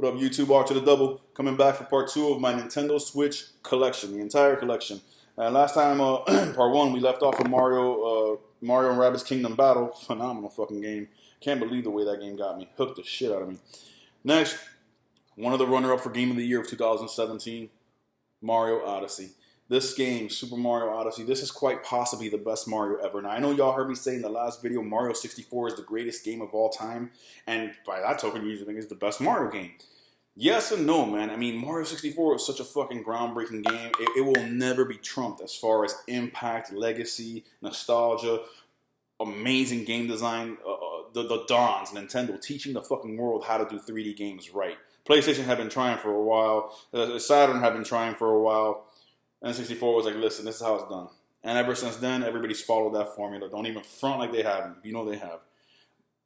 What up, YouTube? R to the double. Coming back for part 2 of my Nintendo Switch collection, the entire collection. Last time, part 1, we left off with Mario and Rabbids Kingdom Battle. Phenomenal fucking game. Can't believe the way that game got me. Hooked the shit out of me. Next, one of the runner-up for Game of the Year of 2017, Mario Odyssey. This game, Super Mario Odyssey, this is quite possibly the best Mario ever. Now, I know y'all heard me say in the last video, Mario 64 is the greatest game of all time. And by that token, you usually think it's the best Mario game. Yes and no, man. I mean, Mario 64 is such a fucking groundbreaking game. It will never be trumped as far as impact, legacy, nostalgia, amazing game design. The Dons, Nintendo, teaching the fucking world how to do 3D games right. PlayStation had been trying for a while. Saturn had been trying for a while. N64 was like, listen, this is how it's done. And ever since then, everybody's followed that formula. Don't even front like they haven't. You know they have.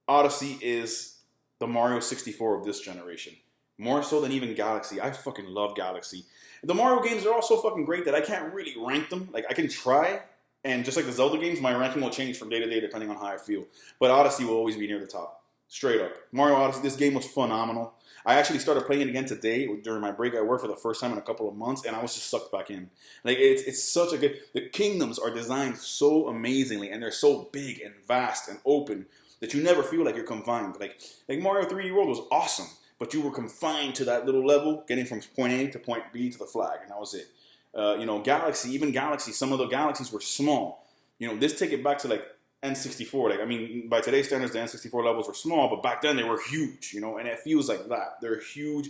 Odyssey is the Mario 64 of this generation. More so than even Galaxy. I fucking love Galaxy. The Mario games are all so fucking great that I can't really rank them. Like, I can try, and just like the Zelda games, my ranking will change from day to day depending on how I feel. But Odyssey will always be near the top. Straight up. Mario Odyssey, this game was phenomenal. I actually started playing it again today during my break at work for the first time in a couple of months, and I was just sucked back in. Like, it's such a good... The kingdoms are designed so amazingly, and they're so big and vast and open that you never feel like you're confined. Like Mario 3D World was awesome, but you were confined to that little level, getting from point A to point B to the flag, and that was it. Galaxy, even Galaxy, some of the galaxies were small. This take it back to, like, N64. Like, I mean, by today's standards, the N64 levels were small, but back then they were huge, and it feels like that. They're huge.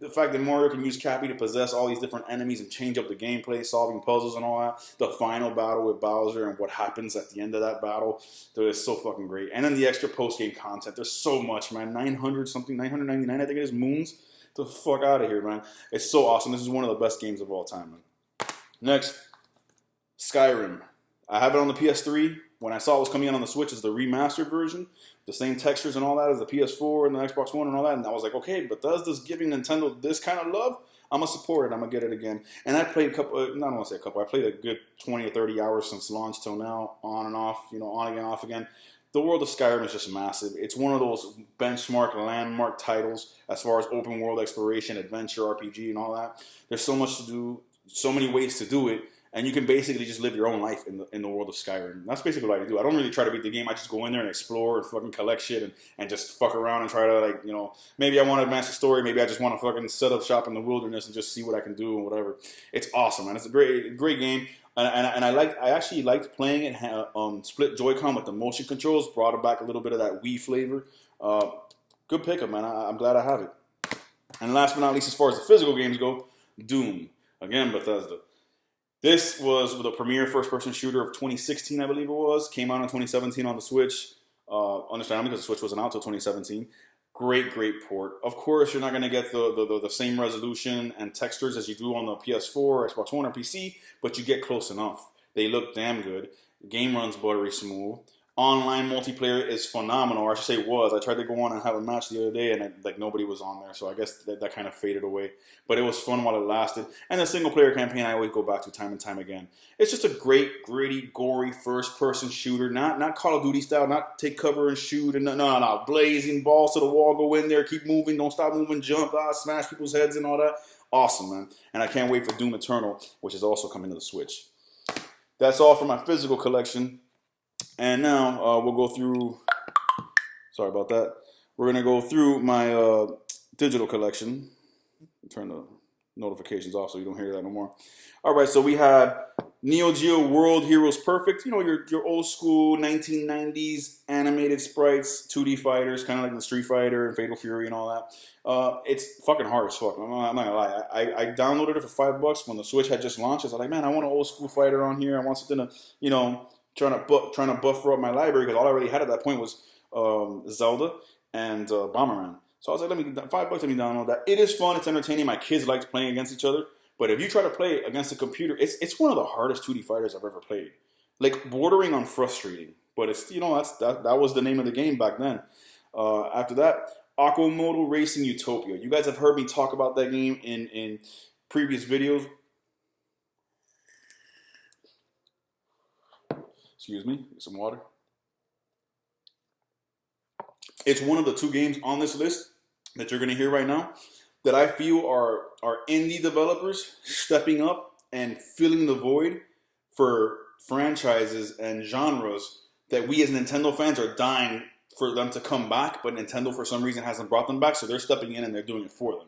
The fact that Mario can use Cappy to possess all these different enemies and change up the gameplay, solving puzzles and all that. The final battle with Bowser and what happens at the end of that battle, is so fucking great. And then the extra post-game content. There's so much, man. 999, I think it is, moons. Get the fuck out of here, man. It's so awesome. This is one of the best games of all time, man. Next, Skyrim. I have it on the PS3. When I saw it was coming in on the Switch as the remastered version, the same textures and all that as the PS4 and the Xbox One and all that, and I was like, okay, Bethesda's giving Nintendo this kind of love, I'm going to support it, I'm going to get it again. And I played I played a good 20 or 30 hours since launch till now, on and off, on again, off again. The world of Skyrim is just massive. It's one of those benchmark, landmark titles as far as open world exploration, adventure, RPG, and all that. There's so much to do, so many ways to do it. And you can basically just live your own life in the world of Skyrim. That's basically what I do. I don't really try to beat the game. I just go in there and explore and fucking collect shit and just fuck around and try to, maybe I want to advance the story. Maybe I just want to fucking set up shop in the wilderness and just see what I can do and whatever. It's awesome, man. It's a great game. And I actually liked playing it split Joy-Con with the motion controls. Brought it back a little bit of that Wii flavor. Good pickup, man. I'm glad I have it. And last but not least, as far as the physical games go, Doom. Again, Bethesda. This was the premier first-person shooter of 2016, I believe it was. Came out in 2017 on the Switch. Understandably, because the Switch wasn't out until 2017. Great port. Of course, you're not going to get the same resolution and textures as you do on the PS4, Xbox One, or PC, but you get close enough. They look damn good. The game runs buttery smooth. Online multiplayer is phenomenal, or I should say was. I tried to go on and have a match the other day, and nobody was on there, so I guess that kind of faded away. But it was fun while it lasted. And the single-player campaign I always go back to time and time again. It's just a great, gritty, gory, first-person shooter. Not Call of Duty style, not take cover and shoot. And no. Blazing balls to the wall, go in there, keep moving, don't stop moving, jump, smash people's heads and all that. Awesome, man. And I can't wait for Doom Eternal, which is also coming to the Switch. That's all for my physical collection. And now we'll go through, sorry about that, we're going to go through my digital collection. Turn the notifications off so you don't hear that no more. All right, so we have Neo Geo World Heroes Perfect. Your old school 1990s animated sprites, 2D fighters, kind of like the Street Fighter and Fatal Fury and all that. It's fucking hard as fuck. I'm not going to lie. I downloaded it for $5 when the Switch had just launched. I was like, man, I want an old school fighter on here. I want something to, trying to buffer up my library because all I already had at that point was Zelda and Bomberman. So I was like, $5, let me download that. It is fun. It's entertaining. My kids liked playing against each other. But if you try to play against a computer, it's one of the hardest 2D fighters I've ever played. Like, bordering on frustrating. But it's, that was the name of the game back then. After that, Aqua Modal Racing Utopia. You guys have heard me talk about that game in previous videos. Excuse me, get some water. It's one of the 2 games on this list that you're going to hear right now that I feel are indie developers stepping up and filling the void for franchises and genres that we as Nintendo fans are dying for them to come back, but Nintendo for some reason hasn't brought them back, so they're stepping in and they're doing it for them.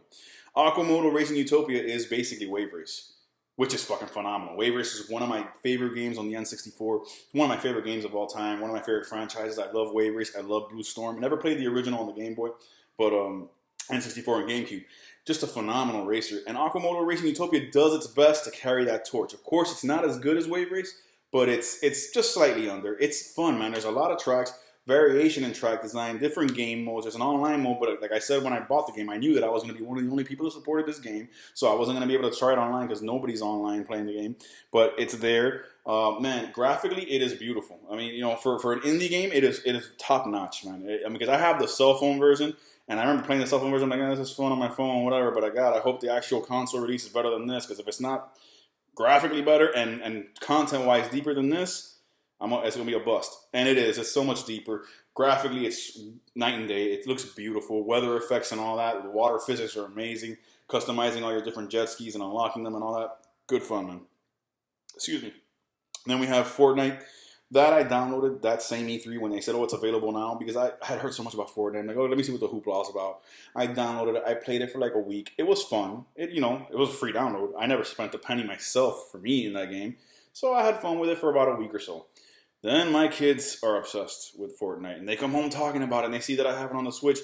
Aqua Racing Utopia is basically Wave Race, which is fucking phenomenal. Wave Race is one of my favorite games on the N64. It's one of my favorite games of all time. One of my favorite franchises. I love Wave Race. I love Blue Storm. I never played the original on the Game Boy, but N64 and GameCube. Just a phenomenal racer. And Aqua Racing Utopia does its best to carry that torch. Of course, it's not as good as Wave Race, but it's just slightly under. It's fun, man. There's a lot of tracks, variation in track design, different game modes. There's an online mode, but like I said when I bought the game, I knew that I was going to be one of the only people who supported this game, so I wasn't going to be able to try it online because nobody's online playing the game. But it's there. Man, graphically, it is beautiful. I mean, you know, for an indie game, it is top notch, man. Because I have the cell phone version, and I remember playing the cell phone version. I'm like, this is fun on my phone, whatever. But I hope the actual console release is better than this, because if it's not graphically better and content-wise deeper than this, it's going to be a bust. And it is. It's so much deeper. Graphically, it's night and day. It looks beautiful. Weather effects and all that. The water physics are amazing. Customizing all your different jet skis and unlocking them and all that. Good fun, man. Excuse me. Then we have Fortnite. That I downloaded that same E3 when they said, oh, it's available now, because I had heard so much about Fortnite. I'm like, oh, let me see what the hoopla is about. I downloaded it. I played it for like a week. It was fun. It was a free download. I never spent a penny myself for me in that game. So I had fun with it for about a week or so. Then my kids are obsessed with Fortnite, and they come home talking about it, and they see that I have it on the Switch.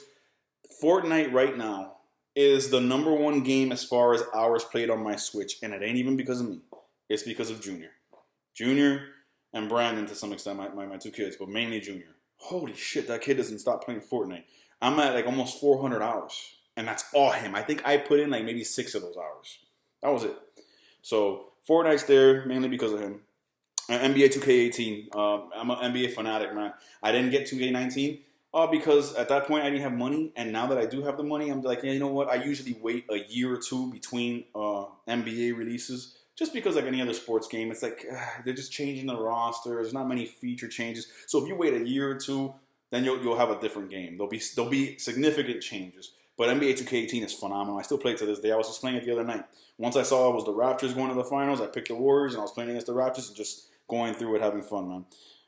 Fortnite right now is the #1 game as far as hours played on my Switch, and it ain't even because of me. It's because of Junior. Junior and Brandon to some extent, my two kids, but mainly Junior. Holy shit, that kid doesn't stop playing Fortnite. I'm at like almost 400 hours, and that's all him. I think I put in like maybe 6 of those hours. That was it. So Fortnite's there mainly because of him. NBA 2K18. I'm an NBA fanatic, man. I didn't get 2K19 because at that point I didn't have money, and now that I do have the money, I'm like, yeah, you know what? I usually wait a year or two between NBA releases, just because like any other sports game, it's like they're just changing the roster. There's not many feature changes. So if you wait a year or two, then you'll have a different game. There'll be significant changes. But NBA 2K18 is phenomenal. I still play it to this day. I was just playing it the other night. Once I saw it was the Raptors going to the finals, I picked the Warriors, and I was playing against the Raptors and just going through it, having fun, man.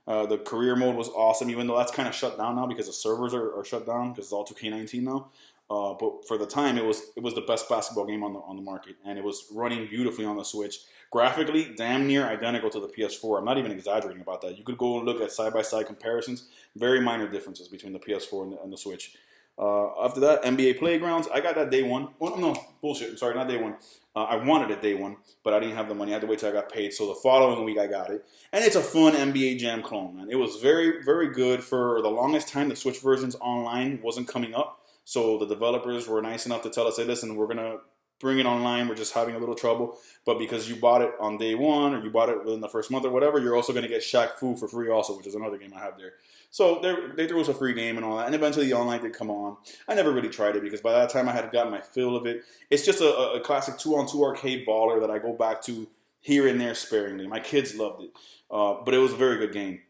The career mode was awesome, even though that's kind of shut down now because the servers are shut down because it's all 2K19 now. But for the time, it was the best basketball game on the market, and it was running beautifully on the Switch. Graphically, damn near identical to the PS4. I'm not even exaggerating about that. You could go and look at side-by-side comparisons. Very minor differences between the PS4 and the Switch. After that, NBA Playgrounds. I got that day one. Well, no, bullshit. I'm sorry, not day one. I wanted it day one, but I didn't have the money. I had to wait till I got paid. So the following week, I got it. And it's a fun NBA Jam clone, man. It was very, very good. For the longest time, the Switch versions online wasn't coming up. So the developers were nice enough to tell us, hey, listen, we're going to bring it online. We're just having a little trouble. But because you bought it on day one, or you bought it within the first month or whatever, you're also going to get Shaq Fu for free also, which is another game I have there. So they threw us a free game and all that. And eventually the online did come on. I never really tried it because by that time I had gotten my fill of it. It's just a classic 2-on-2 arcade baller that I go back to here and there sparingly. My kids loved it. But it was a very good game.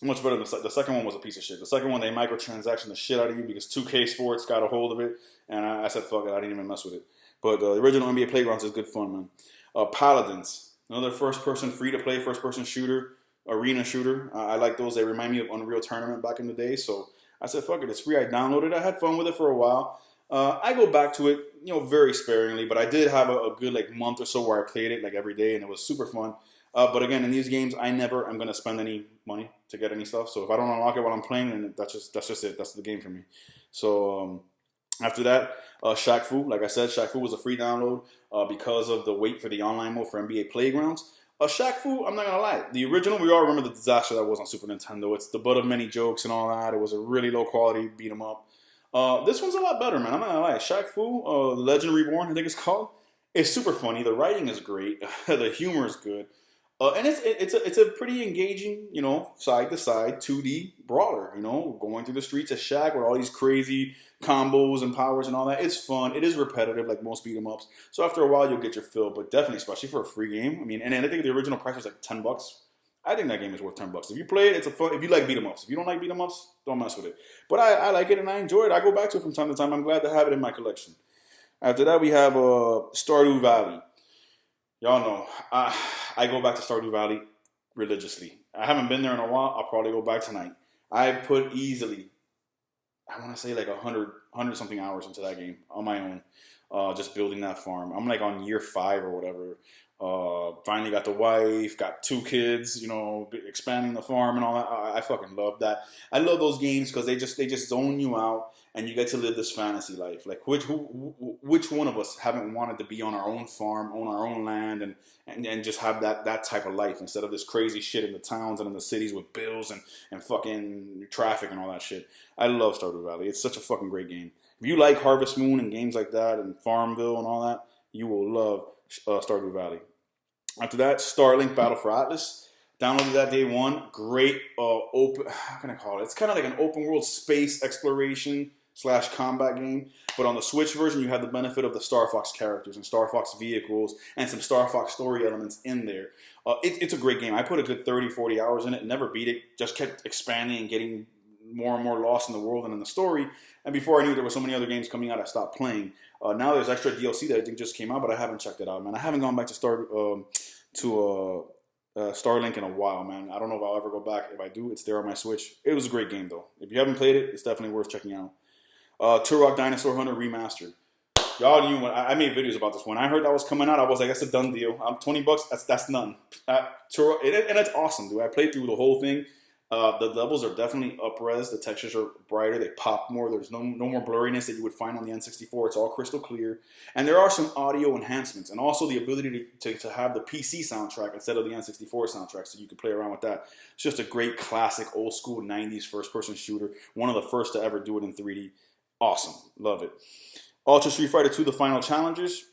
Much better than the second one was a piece of shit. The second one, they microtransaction the shit out of you because 2K Sports got a hold of it. And I said, fuck it, I didn't even mess with it. But the original NBA Playgrounds is good fun, man. Paladins, another first-person, free-to-play, first-person shooter. Arena shooter. I like those. They remind me of Unreal Tournament back in the day. So I said, fuck it, it's free. I downloaded it. I had fun with it for a while. I go back to it, very sparingly. But I did have a good month or so where I played it every day, and it was super fun. But again, in these games, I never am going to spend any money to get any stuff. So if I don't unlock it while I'm playing, then that's just it. That's the game for me. So after that, Shaq Fu. Like I said, Shaq Fu was a free download because of the wait for the online mode for NBA Playgrounds. Shaq Fu, I'm not going to lie. The original, we all remember the disaster that was on Super Nintendo. It's the butt of many jokes and all that. It was a really low quality beat 'em up. This one's a lot better, man. I'm not going to lie. Shaq Fu, Legend Reborn, I think it's called. It's super funny. The writing is great. The humor is good. And it's a pretty engaging, side to side 2D brawler, going through the streets of Shaq with all these crazy combos and powers and all that. It's fun. It is repetitive like most beat 'em ups. So after a while you'll get your fill, but definitely, especially for a free game. I mean, and I think the original price was like $10. I think that game is worth $10. If you play it, it's a fun. If you like beat 'em ups, if you don't like beat 'em ups, don't mess with it. But I like it and I enjoy it. I go back to it from time to time. I'm glad to have it in my collection. After that, we have Stardew Valley. Y'all know I go back to Stardew Valley religiously. I haven't been there in a while. I'll probably go back tonight. I put easily, I want to say like 100 something hours into that game on my own, just building that farm. I'm like on year 5 or whatever. Finally got the wife, got 2 kids, you know, expanding the farm and all that. I fucking love that. I love those games because they just zone you out and you get to live this fantasy life. Like which one of us haven't wanted to be on our own farm, own our own land, and just have that type of life instead of this crazy shit in the towns and in the cities with bills and fucking traffic and all that shit. I love Stardew Valley. It's such a fucking great game. If you like Harvest Moon and games like that and Farmville and all that, you will love Stardew Valley. After that, Starlink Battle for Atlas. Downloaded that day one. Great open, how can I call it? It's kind of like an open world space exploration / combat game. But on the Switch version, you have the benefit of the Star Fox characters and Star Fox vehicles and some Star Fox story elements in there. It's a great game. I put a good 30, 40 hours in it. Never beat it. Just kept expanding and getting more and more lost in the world and in the story. And before I knew there were so many other games coming out, I stopped playing. Now there's extra DLC that I think just came out, but I haven't checked it out, man. I haven't gone back to Starlink in a while, man. I don't know if I'll ever go back. If I do, it's there on my Switch. It was a great game, though. If you haven't played it, it's definitely worth checking out. Turok Dinosaur Hunter Remastered. Y'all knew when I made videos about this. When I heard that was coming out, I was like, that's a done deal. $20, that's none. Turok, and it's awesome, dude. I played through the whole thing. The levels are definitely up-res. The textures are brighter. They pop more. There's no more blurriness that you would find on the N64. It's all crystal clear. And there are some audio enhancements. And also the ability to have the PC soundtrack instead of the N64 soundtrack so you can play around with that. It's just a great classic old-school 90s first-person shooter. One of the first to ever do it in 3D. Awesome. Love it. Ultra Street Fighter 2 The Final Challengers.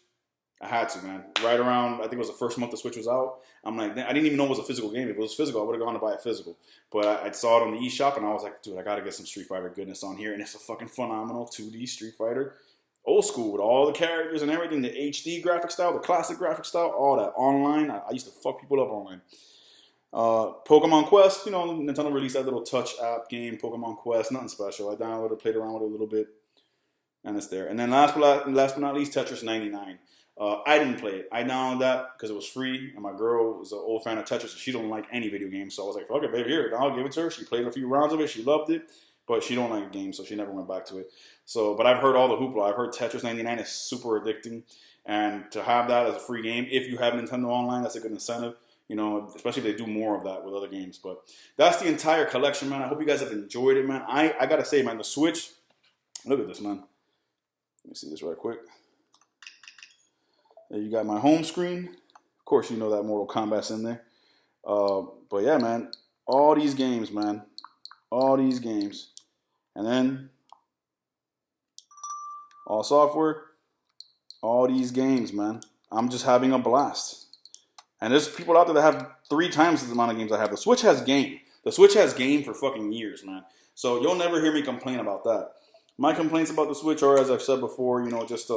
I had to, man. Right around, I think it was the first month the Switch was out. I'm like, I didn't even know it was a physical game. If it was physical, I would have gone to buy it physical. But I saw it on the eShop, and I was like, dude, I got to get some Street Fighter goodness on here. And it's a fucking phenomenal 2D Street Fighter. Old school with all the characters and everything. The HD graphic style, the classic graphic style, all that. Online, I used to fuck people up online. Pokemon Quest, you know, Nintendo released that little touch app game, Pokemon Quest. Nothing special. I downloaded, played around with it a little bit. And it's there. And then last but not least, Tetris 99. I didn't play it. I downloaded that because it was free, and my girl was an old fan of Tetris, and she don't like any video games. So I was like, fuck it, baby, here, I'll give it to her. She played a few rounds of it. She loved it, but she don't like games, so she never went back to it. So, but I've heard all the hoopla. I've heard Tetris 99 is super addicting, and to have that as a free game, if you have Nintendo Online, that's a good incentive. You know, especially if they do more of that with other games. But that's the entire collection, man. I hope you guys have enjoyed it, man. I gotta say, man, the Switch. Look at this, man. Let me see this right quick. There you got my home screen. Of course, you know that Mortal Kombat's in there. But yeah, man, all these games, man, all these games, and then all software, all these games, man. I'm just having a blast. And there's people out there that have 3 times the amount of games I have. The Switch has game. The Switch has game for fucking years, man. So you'll never hear me complain about that. My complaints about the Switch are, as I've said before, you know, just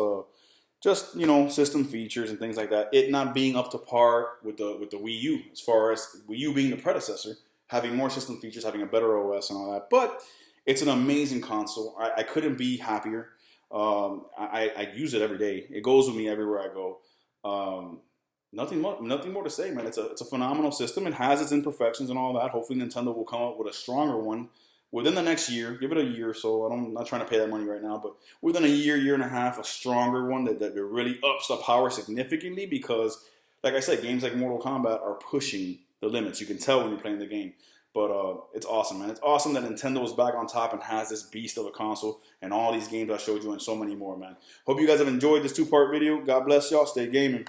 you know, system features and things like that. It not being up to par with the Wii U, as far as Wii U being the predecessor, having more system features, having a better OS and all that. But it's an amazing console. I couldn't be happier. I use it every day. It goes with me everywhere I go. Nothing more to say, man. It's a phenomenal system. It has its imperfections and all that. Hopefully Nintendo will come up with a stronger one within the next year. Give it a year or so. I'm not trying to pay that money right now, but within a year and a half, a stronger one that really ups the power significantly, because, like I said, games like Mortal Kombat are pushing the limits. You can tell when you're playing the game. But it's awesome, man. It's awesome that Nintendo is back on top and has this beast of a console and all these games I showed you and so many more, man. Hope you guys have enjoyed this 2-part video. God bless y'all. Stay gaming.